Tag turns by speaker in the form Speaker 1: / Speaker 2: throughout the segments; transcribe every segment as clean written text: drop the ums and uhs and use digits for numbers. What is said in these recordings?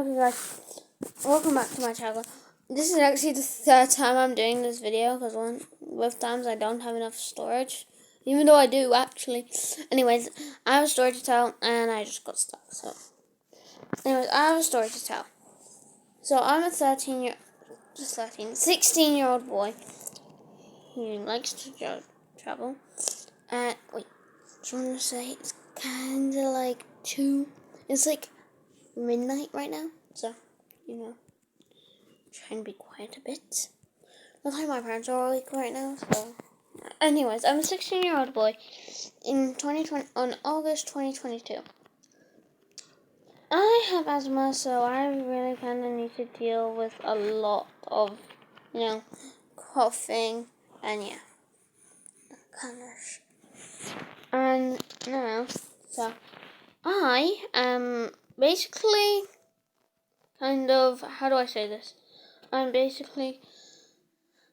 Speaker 1: Okay guys, welcome back to my channel. This is actually the third time I'm doing this video because both times I don't have enough storage. Even though I do actually. Anyways, I have a story to tell and I just got stuck. So anyways, I have a story to tell. So I'm a 16-year-old boy who likes to travel. And wait, just want to say it's kinda like 2. It's like midnight right now, so try and be quiet a bit. Looks like my parents are awake right now, so anyways, I'm a 16-year-old boy in 2020 on August 2022. I have asthma, so I really kind of need to deal with a lot of coughing and kind of and so I am basically kind of, how do I say this? I'm basically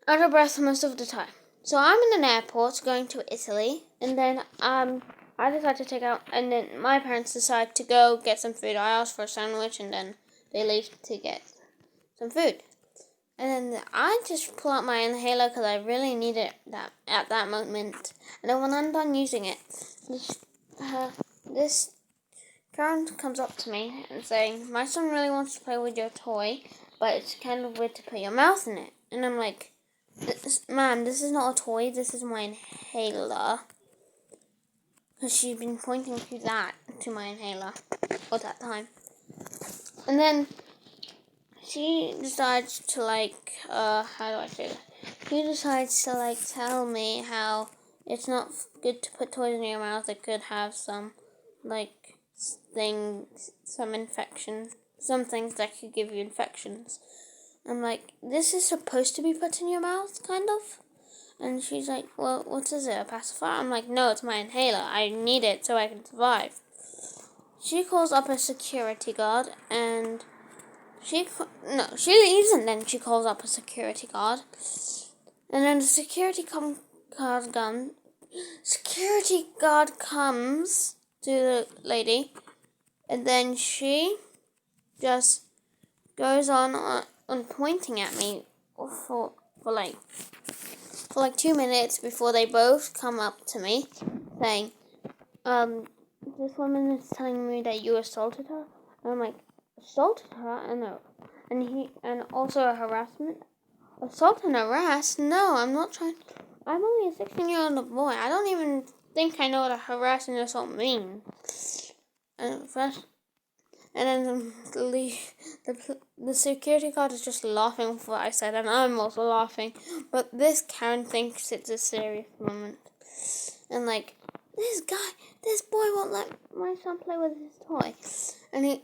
Speaker 1: out of breath most of the time. So I'm in an airport going to Italy, and then I decide to take out, and then my parents decide to go get some food. I ask for a sandwich, and then they leave to get some food. And then I just pull out my inhaler because I really need it at that moment. And then when I'm done using it, this Karen comes up to me and saying, "My son really wants to play with your toy, but it's kind of weird to put your mouth in it." And I'm like, "Ma'am, this is not a toy. This is my inhaler." Because she's been pointing to my inhaler all that time. And then she decides to how do I say that? She decides to tell me how it's not good to put toys in your mouth. It could have some things, some infections, some things that could give you infections. I'm like, this is supposed to be put in your mouth, kind of? And she's like, well, what is it, a pacifier? I'm like, no, it's my inhaler. I need it so I can survive. She calls up a security guard, and she leaves, and then she calls up a security guard. And then the security guard comes to the lady, and then she just goes on pointing at me for 2 minutes before they both come up to me saying, this woman is telling me that you assaulted her. And I'm like, assaulted her? And also a harassment? Assault and harass? No, I'm not trying. I'm only a 16-year-old boy. I don't even think I know what a harass and assault mean. And then the security guard is just laughing for what I said, and I'm also laughing. But this Karen thinks it's a serious moment. And this boy won't let my son play with his toy. And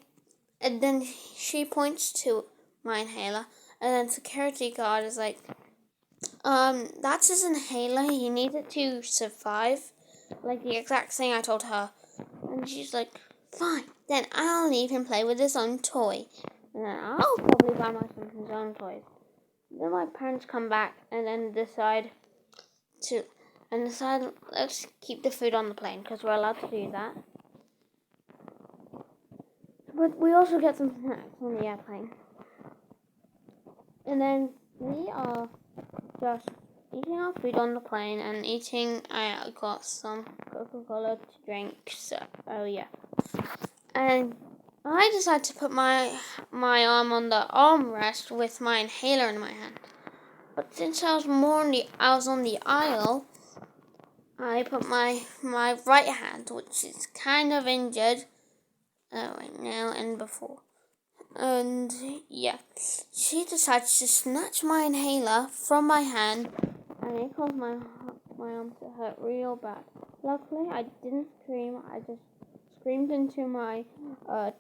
Speaker 1: then she points to my inhaler, and then security guard is like, that's his inhaler. He needs it to survive. Like the exact thing I told her. And she's like, fine, then I'll leave him play with his own toy. And then I'll probably buy my son his own toys. Then my parents come back and then decide, let's keep the food on the plane because we're allowed to do that. But we also get some snacks on the airplane. And then we are just eating our food on the plane and I got some Coca-Cola to drink. So, And I decided to put my arm on the armrest with my inhaler in my hand. But since I was on the aisle, I put my right hand, which is kind of injured right now and before. And she decides to snatch my inhaler from my hand, and it caused my arm to hurt real bad. Luckily, I didn't scream. I just screamed into my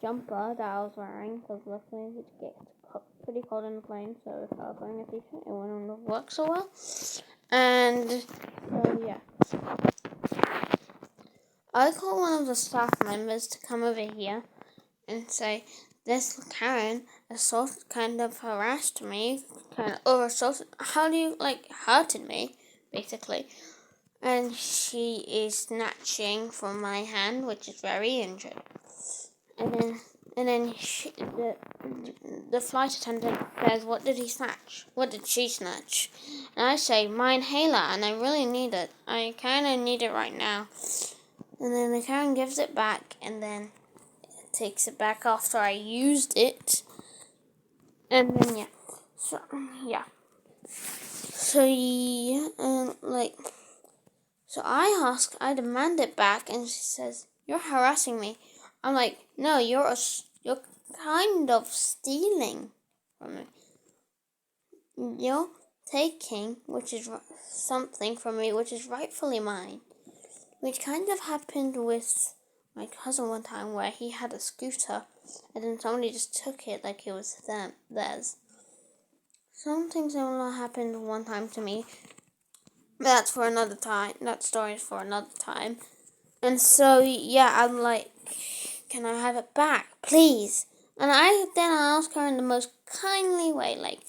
Speaker 1: jumper that I was wearing, because luckily it gets pretty cold in the plane, so if I was wearing a t-shirt, it wouldn't have worked so well. And I called one of the staff members to come over here and say, this Karen kind of harassed me, hurted me, basically. And she is snatching from my hand, which is very injured. And then And then the flight attendant says, "What did he snatch? What did she snatch?" And I say, "My inhaler, and I really need it. I kind of need it right now." And then the Karen gives it back, and then takes it back after I used it. And then So I demand it back, and she says, "You're harassing me." I'm like, "No, you're kind of stealing from me. You're taking, which is something from me, which is rightfully mine." Which kind of happened with my cousin one time, where he had a scooter, and then somebody just took it like it was theirs. Something similar happened one time to me. That's for another time. That story is for another time. And so, I'm like, "Can I have it back, please?" And I asked her in the most kindly way, like,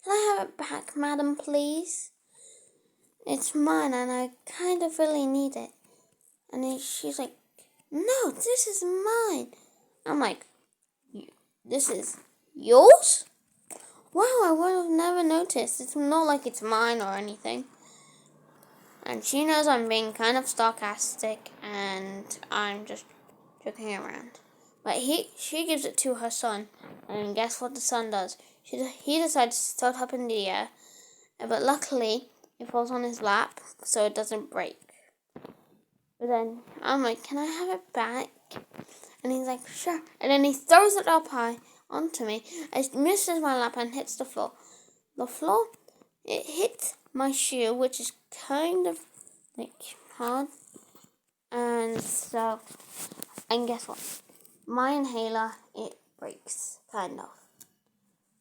Speaker 1: "Can I have it back, madam, please? It's mine, and I kind of really need it." And then she's like, "No, this is mine." I'm like, "This is yours? Wow, I would have never noticed. It's not like it's mine or anything." And she knows I'm being kind of sarcastic, and I'm just joking around. But she gives it to her son, and guess what the son does? He decides to start up in the air, but luckily it falls on his lap, so it doesn't break. But then I'm like, "Can I have it back?" And he's like, "Sure." And then he throws it up high onto me. It misses my lap and hits the floor. The floor, it hits my shoe, which is kind of like hard. And guess what? My inhaler, it breaks, kind of.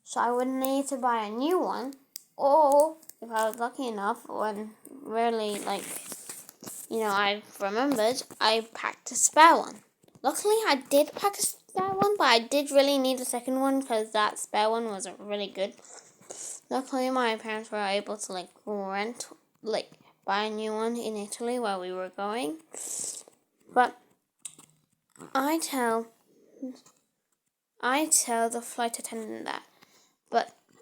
Speaker 1: So I would need to buy a new one, or if I was lucky enough, when really, I remembered, I packed a spare one. Luckily, I did pack a spare one, but I did really need a second one because that spare one wasn't really good. Luckily, my parents were able to buy a new one in Italy while we were going. But I tell the flight attendant that,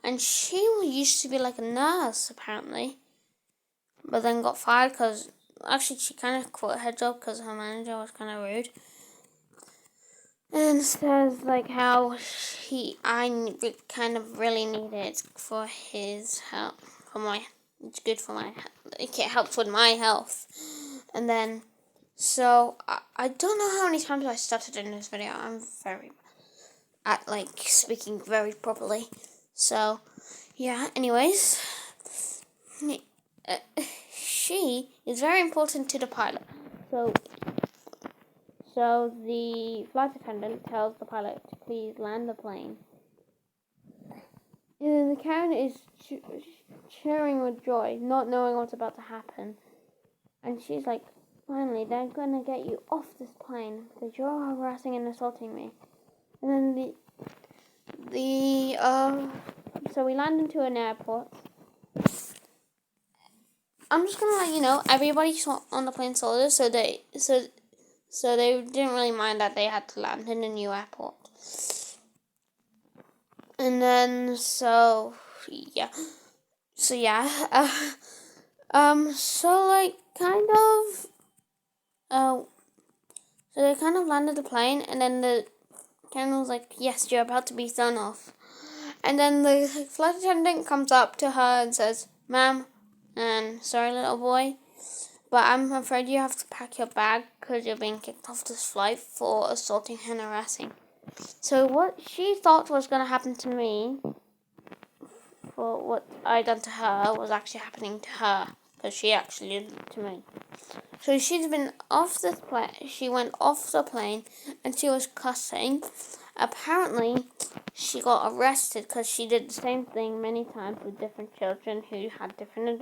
Speaker 1: and she used to be like a nurse apparently, but then got fired because actually she kind of quit her job because her manager was kind of rude. And says like how I kind of really need it for his help, it's good for my, it helps with my health. And then, so I don't know how many times I stuttered in this video. I'm very at speaking very properly. So, anyways, she is very important to the pilot. So the flight attendant tells the pilot to please land the plane. And the Karen is cheering with joy, not knowing what's about to happen. And she's like, "Finally, they're gonna get you off this plane because you're harassing and assaulting me." And then so we land into an airport. I'm just gonna let you know, everybody on the plane saw this, so they didn't really mind that they had to land in a new airport. And then so they kind of landed the plane, and then the captain was like, "Yes, you're about to be thrown off." And then the flight attendant comes up to her and says, "Ma'am, and sorry, little boy, but I'm afraid you have to pack your bag because you're being kicked off this flight for assaulting and harassing." So what she thought was going to happen to me for what I done to her was actually happening to her, because she actually did it to me. So she's been off the plane. She went off the plane, and she was cussing. Apparently, she got arrested because she did the same thing many times with different children who had different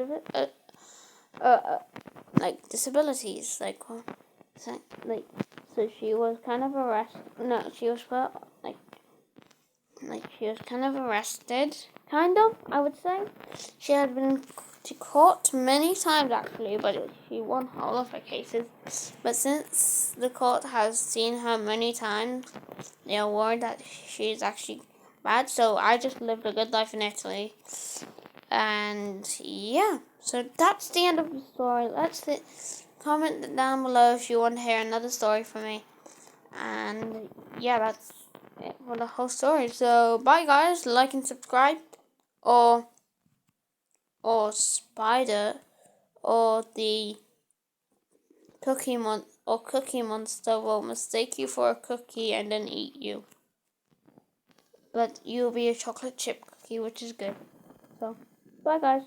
Speaker 1: disabilities. So she was kind of arrested. No, she was she was kind of arrested. Kind of, I would say. She had been She caught many times actually, but she won all of her cases. But since the court has seen her many times, they are worried that she's actually bad. So I just lived a good life in Italy. And yeah, so that's the end of the story. Comment down below if you want to hear another story from me. And yeah, that's it for the whole story. So bye guys, like and subscribe, or Spider, or the Cookie Monster will mistake you for a cookie and then eat you. But you'll be a chocolate chip cookie, which is good. So bye guys.